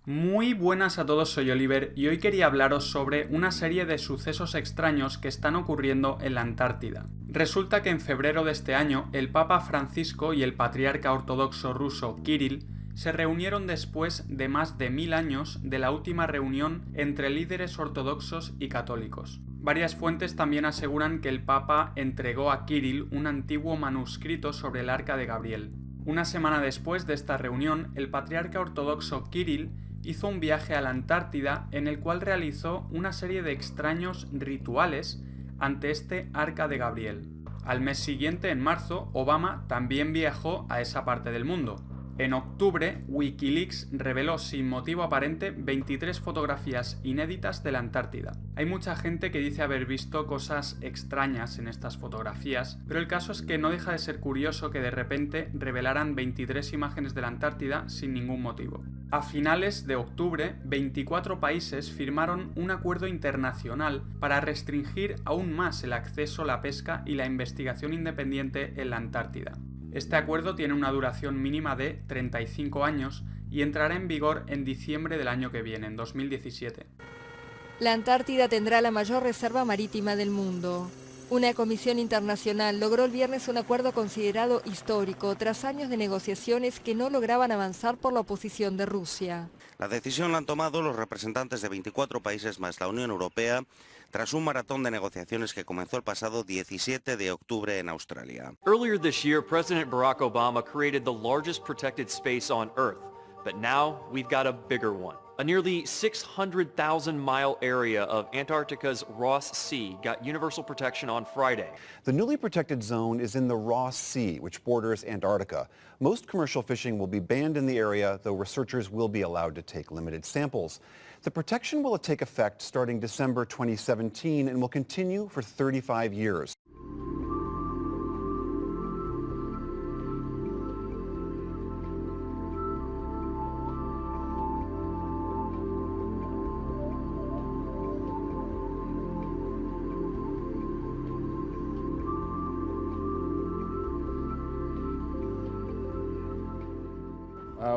Muy buenas a todos, soy Oliver y hoy quería hablaros sobre una serie de sucesos extraños que están ocurriendo en la Antártida. Resulta que en febrero de este año el Papa Francisco y el patriarca ortodoxo ruso Kirill se reunieron después de más de 1000 años de la última reunión entre líderes ortodoxos y católicos. Varias fuentes también aseguran que el Papa entregó a Kirill un antiguo manuscrito sobre el Arca de Gabriel. Una semana después de esta reunión, el patriarca ortodoxo Kirill hizo un viaje a la Antártida en el cual realizó una serie de extraños rituales ante este Arca de Gabriel. Al mes siguiente, en marzo, Obama también viajó a esa parte del mundo. En octubre, Wikileaks reveló sin motivo aparente 23 fotografías inéditas de la Antártida. Hay mucha gente que dice haber visto cosas extrañas en estas fotografías, pero el caso es que no deja de ser curioso que de repente revelaran 23 imágenes de la Antártida sin ningún motivo. A finales de octubre, 24 países firmaron un acuerdo internacional para restringir aún más el acceso, la pesca y la investigación independiente en la Antártida. Este acuerdo tiene una duración mínima de 35 años y entrará en vigor en diciembre del año que viene, en 2017. La Antártida tendrá la mayor reserva marítima del mundo. Una comisión internacional logró el viernes un acuerdo considerado histórico tras años de negociaciones que no lograban avanzar por la oposición de Rusia. La decisión la han tomado los representantes de 24 países más la Unión Europea tras un maratón de negociaciones que comenzó el pasado 17 de octubre en Australia. Earlier this year, President Barack Obama created the largest protected space on Earth, but now we've got a bigger one. A nearly 600,000-mile area of Antarctica's Ross Sea got universal protection on Friday. The newly protected zone is in the Ross Sea, which borders Antarctica. Most commercial fishing will be banned in the area, though researchers will be allowed to take limited samples. The protection will take effect starting December 2017 and will continue for 35 years.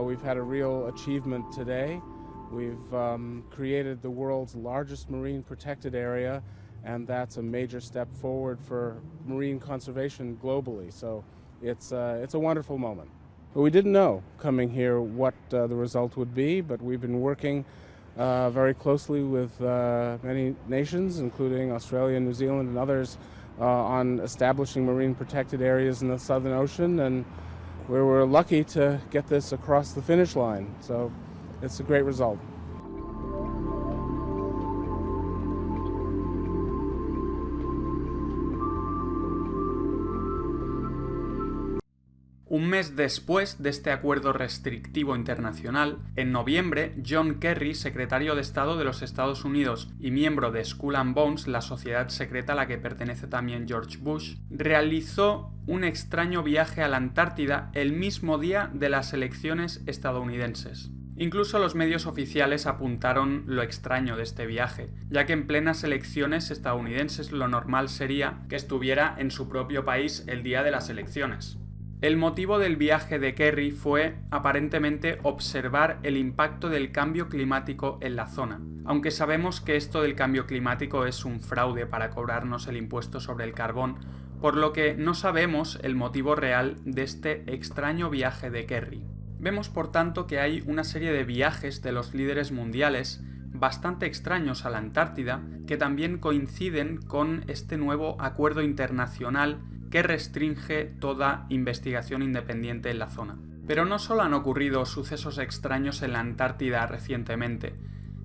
We've had a real achievement today. We've created the world's largest marine protected area, and that's a major step forward for marine conservation globally. So it's a wonderful moment. But we didn't know coming here what the result would be, but we've been working very closely with many nations, including Australia, New Zealand, and others, on establishing marine protected areas in the Southern Ocean, and we were lucky to get this across the finish line. So it's a great result. Un mes después de este acuerdo restrictivo internacional, en noviembre, John Kerry, secretario de Estado de los Estados Unidos y miembro de Skull and Bones, la sociedad secreta a la que pertenece también George Bush, realizó un extraño viaje a la Antártida el mismo día de las elecciones estadounidenses. Incluso los medios oficiales apuntaron lo extraño de este viaje, ya que en plenas elecciones estadounidenses lo normal sería que estuviera en su propio país el día de las elecciones. El motivo del viaje de Kerry fue, aparentemente, observar el impacto del cambio climático en la zona, aunque sabemos que esto del cambio climático es un fraude para cobrarnos el impuesto sobre el carbón, por lo que no sabemos el motivo real de este extraño viaje de Kerry. Vemos, por tanto, que hay una serie de viajes de los líderes mundiales bastante extraños a la Antártida, que también coinciden con este nuevo acuerdo internacional que restringe toda investigación independiente en la zona. Pero no solo han ocurrido sucesos extraños en la Antártida recientemente,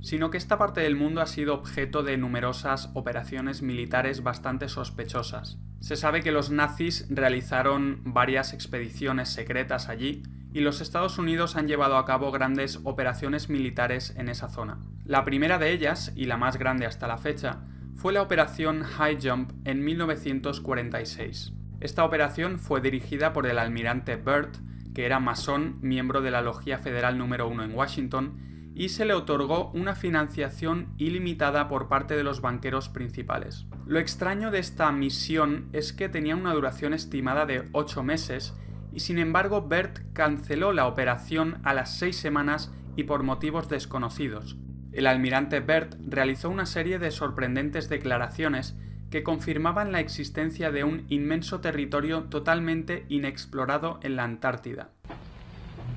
sino que esta parte del mundo ha sido objeto de numerosas operaciones militares bastante sospechosas. Se sabe que los nazis realizaron varias expediciones secretas allí y los Estados Unidos han llevado a cabo grandes operaciones militares en esa zona. La primera de ellas, y la más grande hasta la fecha, fue la operación High Jump en 1946. Esta operación fue dirigida por el almirante Byrd, que era masón, miembro de la Logia Federal número 1 en Washington, y se le otorgó una financiación ilimitada por parte de los banqueros principales. Lo extraño de esta misión es que tenía una duración estimada de 8 meses y sin embargo Byrd canceló la operación a las 6 semanas y por motivos desconocidos. El almirante Byrd realizó una serie de sorprendentes declaraciones que confirmaban la existencia de un inmenso territorio totalmente inexplorado en la Antártida.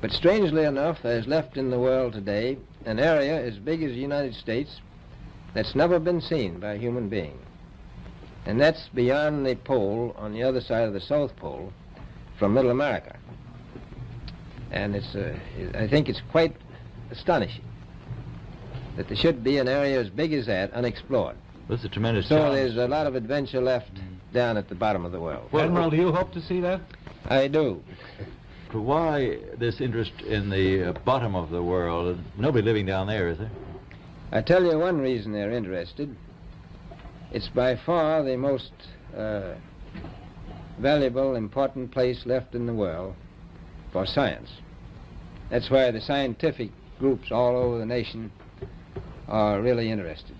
But strangely enough, there is left in the world today an area as big as the United States that's never been seen by a human being. And that's beyond the pole, on the other side of the South Pole, from Middle America. And I think it's quite astonishing that there should be an area as big as that unexplored. That's a tremendous So challenge. there's a lot of adventure left down at the bottom of the world. Admiral, do you hope to see that? I do. But why this interest in the bottom of the world? Nobody living down there, is there? I tell you one reason they're interested. It's by far the most valuable, important place left in the world for science. That's why the scientific groups all over the nation are really interested.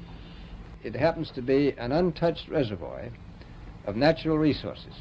It happens to be an untouched reservoir of natural resources.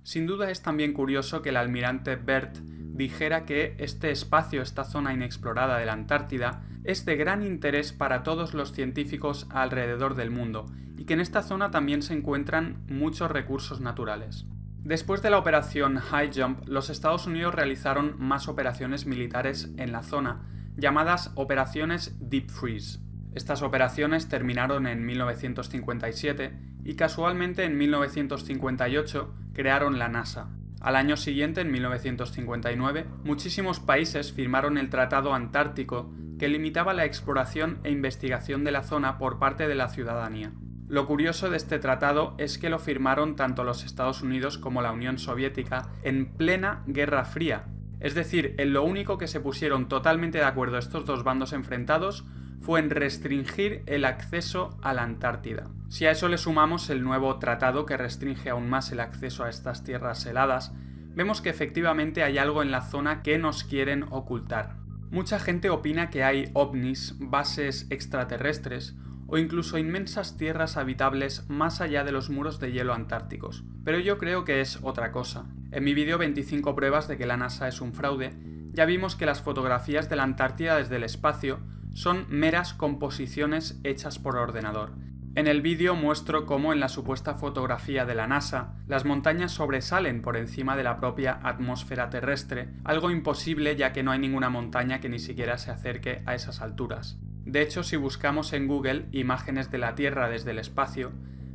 Sin duda es también curioso que el almirante Byrd dijera que este espacio, esta zona inexplorada de la Antártida, es de gran interés para todos los científicos alrededor del mundo y que en esta zona también se encuentran muchos recursos naturales. Después de la operación High Jump, los Estados Unidos realizaron más operaciones militares en la zona, llamadas operaciones Deep Freeze. Estas operaciones terminaron en 1957 y casualmente en 1958 crearon la NASA. Al año siguiente, en 1959, muchísimos países firmaron el Tratado Antártico que limitaba la exploración e investigación de la zona por parte de la ciudadanía. Lo curioso de este tratado es que lo firmaron tanto los Estados Unidos como la Unión Soviética en plena Guerra Fría. Es decir, en lo único que se pusieron totalmente de acuerdo estos dos bandos enfrentados fue en restringir el acceso a la Antártida. Si a eso le sumamos el nuevo tratado que restringe aún más el acceso a estas tierras heladas, vemos que efectivamente hay algo en la zona que nos quieren ocultar. Mucha gente opina que hay ovnis, bases extraterrestres o incluso inmensas tierras habitables más allá de los muros de hielo antárticos, pero yo creo que es otra cosa. En mi vídeo 25 pruebas de que la NASA es un fraude, ya vimos que las fotografías de la Antártida desde el espacio son meras composiciones hechas por ordenador. En el vídeo muestro cómo en la supuesta fotografía de la NASA, las montañas sobresalen por encima de la propia atmósfera terrestre, algo imposible ya que no hay ninguna montaña que ni siquiera se acerque a esas alturas. De hecho, si buscamos en Google imágenes de la Tierra desde el espacio,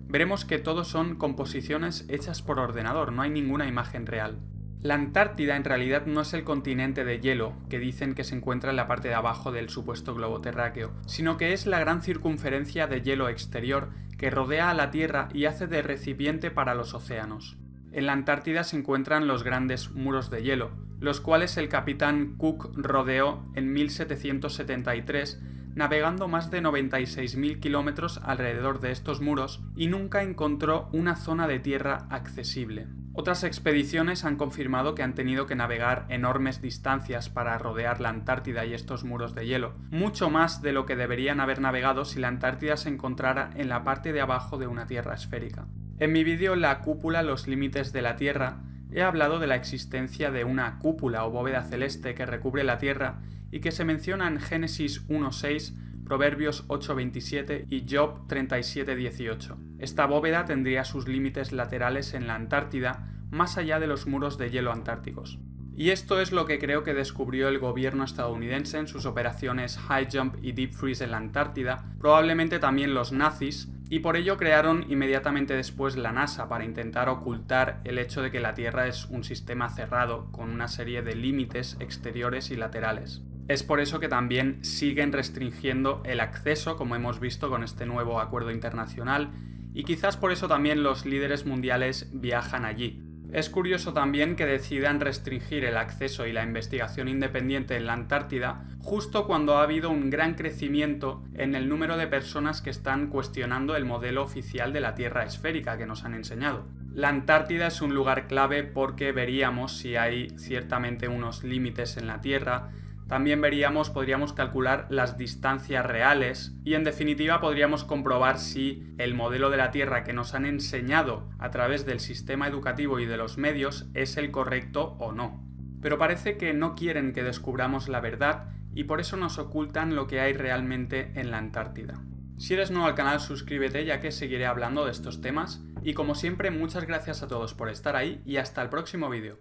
veremos que todo son composiciones hechas por ordenador, no hay ninguna imagen real. La Antártida en realidad no es el continente de hielo que dicen que se encuentra en la parte de abajo del supuesto globo terráqueo, sino que es la gran circunferencia de hielo exterior que rodea a la Tierra y hace de recipiente para los océanos. En la Antártida se encuentran los grandes muros de hielo, los cuales el capitán Cook rodeó en 1773, navegando más de 96.000 kilómetros alrededor de estos muros y nunca encontró una zona de tierra accesible. Otras expediciones han confirmado que han tenido que navegar enormes distancias para rodear la Antártida y estos muros de hielo, mucho más de lo que deberían haber navegado si la Antártida se encontrara en la parte de abajo de una Tierra esférica. En mi vídeo La cúpula, los límites de la Tierra, he hablado de la existencia de una cúpula o bóveda celeste que recubre la Tierra y que se menciona en Génesis 1.6, Proverbios 8.27 y Job 37.18. Esta bóveda tendría sus límites laterales en la Antártida, más allá de los muros de hielo antárticos. Y esto es lo que creo que descubrió el gobierno estadounidense en sus operaciones High Jump y Deep Freeze en la Antártida, probablemente también los nazis, y por ello crearon inmediatamente después la NASA para intentar ocultar el hecho de que la Tierra es un sistema cerrado con una serie de límites exteriores y laterales. Es por eso que también siguen restringiendo el acceso, como hemos visto con este nuevo acuerdo internacional, y quizás por eso también los líderes mundiales viajan allí. Es curioso también que decidan restringir el acceso y la investigación independiente en la Antártida justo cuando ha habido un gran crecimiento en el número de personas que están cuestionando el modelo oficial de la Tierra esférica que nos han enseñado. La Antártida es un lugar clave porque veríamos si hay ciertamente unos límites en la Tierra. También podríamos calcular las distancias reales y en definitiva podríamos comprobar si el modelo de la Tierra que nos han enseñado a través del sistema educativo y de los medios es el correcto o no. Pero parece que no quieren que descubramos la verdad y por eso nos ocultan lo que hay realmente en la Antártida. Si eres nuevo al canal, suscríbete, ya que seguiré hablando de estos temas, y como siempre, muchas gracias a todos por estar ahí y hasta el próximo vídeo.